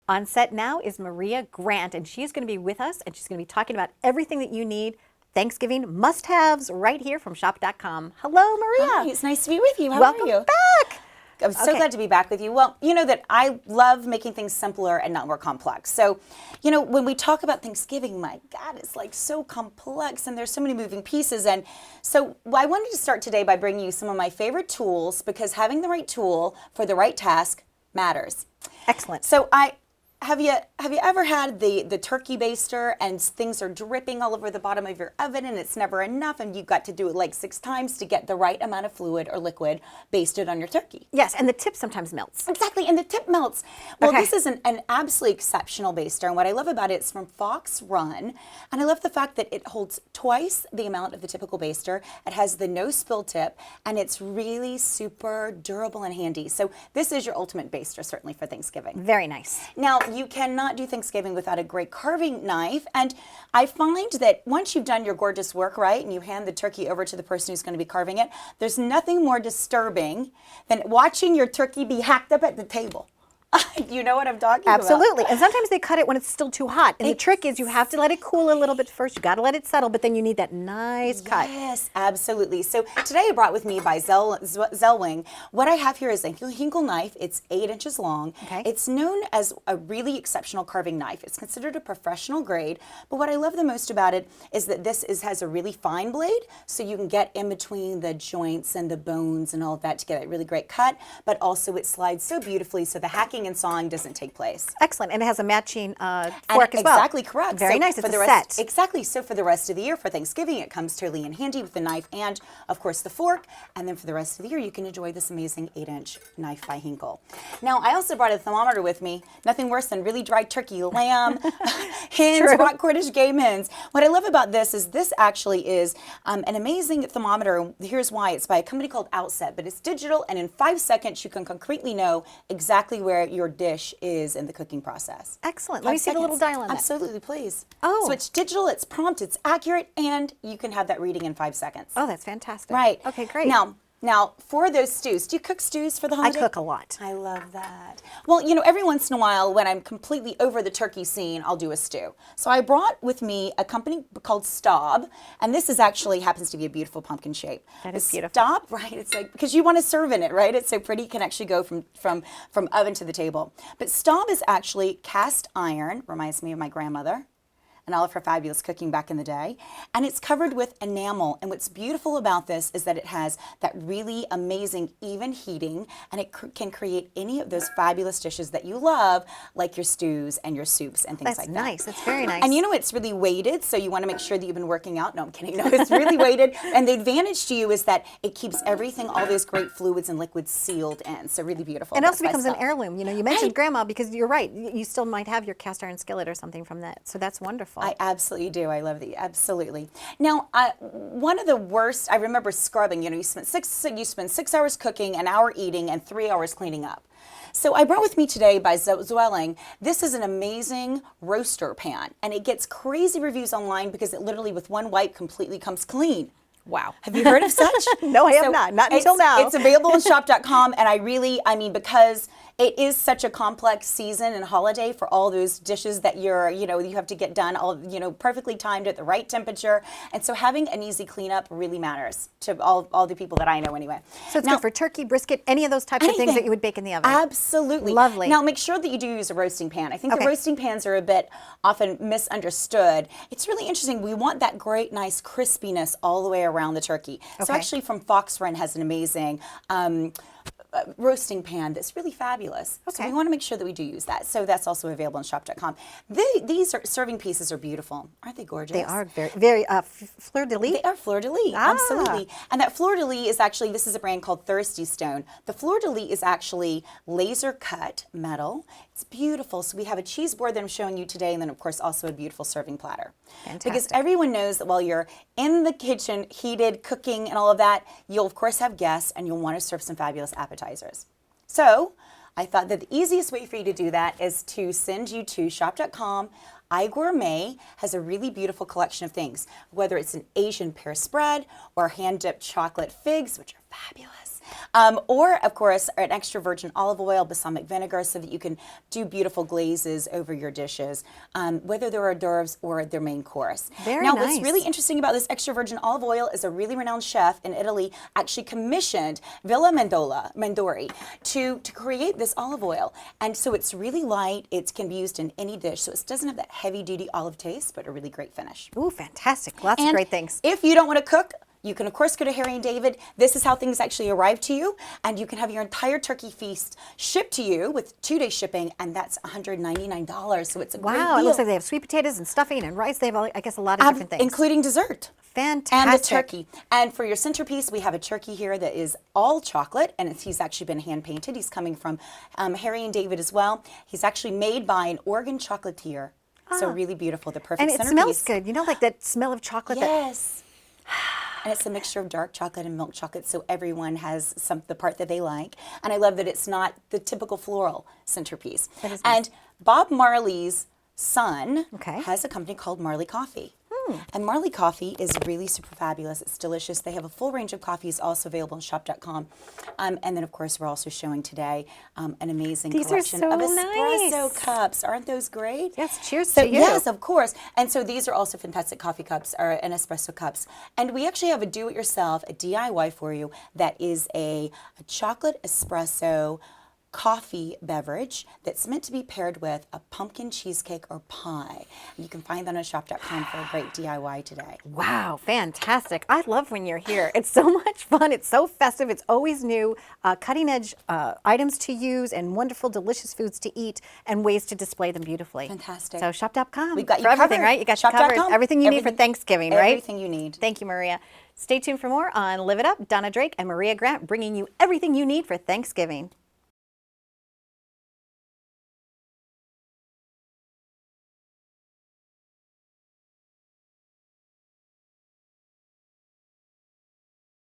On set now is Maria Grant, and she's going to be with us, and she's going to be talking about everything that you need Thanksgiving must-haves right here from shop.com. Hello, Maria. Hi, it's nice to be with you. How Welcome are you? back. I'm so glad to be back with you. Well, you know that I love making things simpler and not more complex. So, you know, when we talk about Thanksgiving, my God, it's like so complex and there's so many moving pieces. And so I wanted to start today by bringing you some of my favorite tools because having the right tool for the right task matters. Excellent. So have you ever had the turkey baster and things are dripping all over the bottom of your oven and it's never enough and you've got to do it like 6 times to get the right amount of fluid or liquid basted on your turkey? Yes, and the tip sometimes melts. Exactly, and the tip melts. Well, this is an absolutely exceptional baster, and what I love about it is from Fox Run, and I love the fact that it holds twice the amount of the typical baster. It has the no spill tip, and it's really super durable and handy. So this is your ultimate baster, certainly for Thanksgiving. Very nice. Now, you cannot do Thanksgiving without a great carving knife, and I find that once you've done your gorgeous work, right, and you hand the turkey over to the person who's going to be carving it, there's nothing more disturbing than watching your turkey be hacked up at the table. You know what I'm talking about? Absolutely. And sometimes they cut it when it's still too hot. And the trick is you have to let it cool a little bit first. You got to let it settle, but then you need that nice cut. Yes, absolutely. So today I brought with me by Zellwing. What I have here is a Hinkle knife. It's 8 inches long. Okay. It's known as a really exceptional carving knife. It's considered a professional grade, but what I love the most about it is that this has a really fine blade, so you can get in between the joints and the bones and all of that to get a really great cut, but also it slides so beautifully so the hacking and sawing doesn't take place. Excellent. And it has a matching fork as well. Exactly correct. Very so nice. It's for the a rest, set. Exactly. So for the rest of the year, for Thanksgiving, it comes totally in handy with the knife and, of course, the fork. And then for the rest of the year, you can enjoy this amazing 8-inch knife by Hinkle. Now, I also brought a thermometer with me. Nothing worse than really dry turkey, lamb, hens, rock Cornish game hens. What I love about this is this actually is an amazing thermometer. Here's why. It's by a company called Outset, but it's digital, and in 5 seconds, you can concretely know exactly where your dish is in the cooking process. Excellent. Let me see the little dial on that. Absolutely, please. Oh. So it's digital, it's prompt, it's accurate, and you can have that reading in 5 seconds. Oh, that's fantastic. Right. Okay, great. Now, for those stews, do you cook stews for the holiday? I cook a lot. I love that. Well, you know, every once in a while, when I'm completely over the turkey scene, I'll do a stew. So I brought with me a company called Staub, and this is actually happens to be a beautiful pumpkin shape. That is beautiful. Staub, right? It's like, because you want to serve in it, right? It's so pretty, it can actually go from oven to the table. But Staub is actually cast iron, reminds me of my grandmother and all of her fabulous cooking back in the day. And it's covered with enamel. And what's beautiful about this is that it has that really amazing even heating, and it can create any of those fabulous dishes that you love, like your stews and your soups and things like that. That's nice. That's very nice. And you know, it's really weighted, so you want to make sure that you've been working out. No, I'm kidding. No, it's really weighted. And the advantage to you is that it keeps everything, all those great fluids and liquids sealed in. So really beautiful. It also becomes an heirloom. You know, you mentioned grandma because you're right. You still might have your cast iron skillet or something from that. So that's wonderful. I absolutely do. I love the absolutely. Now, one of the worst, I remember scrubbing. You know, you spend 6 hours cooking, an hour eating, and 3 hours cleaning up. So I brought with me today by Zwelling. This is an amazing roaster pan, and it gets crazy reviews online because it literally, with one wipe, completely comes clean. Wow. Have you heard of such? No, I have not. Not until now. It's available on shop.com, and I mean, because it is such a complex season and holiday for all those dishes that you have to get done, all, perfectly timed at the right temperature. And so having an easy cleanup really matters to all the people that I know anyway. So it's good for turkey, brisket, any of those types of things that you would bake in the oven. Absolutely. Lovely. Now make sure that you do use a roasting pan. I think the roasting pans are a bit often misunderstood. It's really interesting. We want that great, nice crispiness all the way around the turkey. So actually from Fox Run has an amazing roasting pan that's really fabulous. So we want to make sure that we do use that. So that's also available on shop.com. These serving pieces are beautiful. Aren't they gorgeous? They are very Fleur-de-lis? They are Fleur-de-lis, absolutely. And that Fleur-de-lis is actually, this is a brand called Thirsty Stone. The Fleur-de-lis is actually laser cut metal. It's beautiful. So we have a cheese board that I'm showing you today, and then of course also a beautiful serving platter. Fantastic. Because everyone knows that while you're in the kitchen, heated, cooking, and all of that, you'll of course have guests, and you'll want to serve some fabulous appetizers. So I thought that the easiest way for you to do that is to send you to shop.com. iGourmet has a really beautiful collection of things, whether it's an Asian pear spread or hand-dipped chocolate figs, which are fabulous. Or, of course, an extra virgin olive oil, balsamic vinegar, so that you can do beautiful glazes over your dishes, whether they're hors d'oeuvres or their main course. Very now, nice. what's really interesting about this extra virgin olive oil is a really renowned chef in Italy actually commissioned Villa Mandori to create this olive oil. And so it's really light. It can be used in any dish. So it doesn't have that heavy-duty olive taste, but a really great finish. Ooh, fantastic. Lots of great things. If you don't want to cook, you can, of course, go to Harry and David. This is how things actually arrive to you, and you can have your entire turkey feast shipped to you with 2-day shipping, and that's $199. So it's a great deal. Wow, it looks like they have sweet potatoes and stuffing and rice. They have, I guess, a lot of different things. Including dessert. Fantastic. And the turkey. And for your centerpiece, we have a turkey here that is all chocolate, and he's actually been hand painted. He's coming from Harry and David as well. He's actually made by an Oregon chocolatier. So really beautiful. The perfect And it centerpiece. smells good. You know, like that smell of chocolate. Yes. And it's a mixture of dark chocolate and milk chocolate, so everyone has the part that they like. And I love that it's not the typical floral centerpiece. That is nice. And Bob Marley's son Okay. has a company called Marley Coffee. And Marley Coffee is really super fabulous. It's delicious. They have a full range of coffees also available on shop.com. And then, of course, we're also showing today an amazing These are collection so of espresso nice. cups. Aren't those great? Yes, cheers So, to you. yes, of course. And so these are also fantastic coffee cups and espresso cups. And we actually have a do-it-yourself, a DIY for you that is a chocolate espresso coffee beverage that's meant to be paired with a pumpkin cheesecake or pie. You can find that on shop.com for a great DIY today. Wow, fantastic. I love when you're here. It's so much fun. It's so festive. It's always new, cutting edge items to use and wonderful, delicious foods to eat and ways to display them beautifully. Fantastic. So shop.com. We've got you for everything, covered. right? You got you Shop.com. covered. Everything you need for Thanksgiving, right? Everything you need. Thank you, Maria. Stay tuned for more on Live It Up. Donna Drake and Maria Grant bringing you everything you need for Thanksgiving.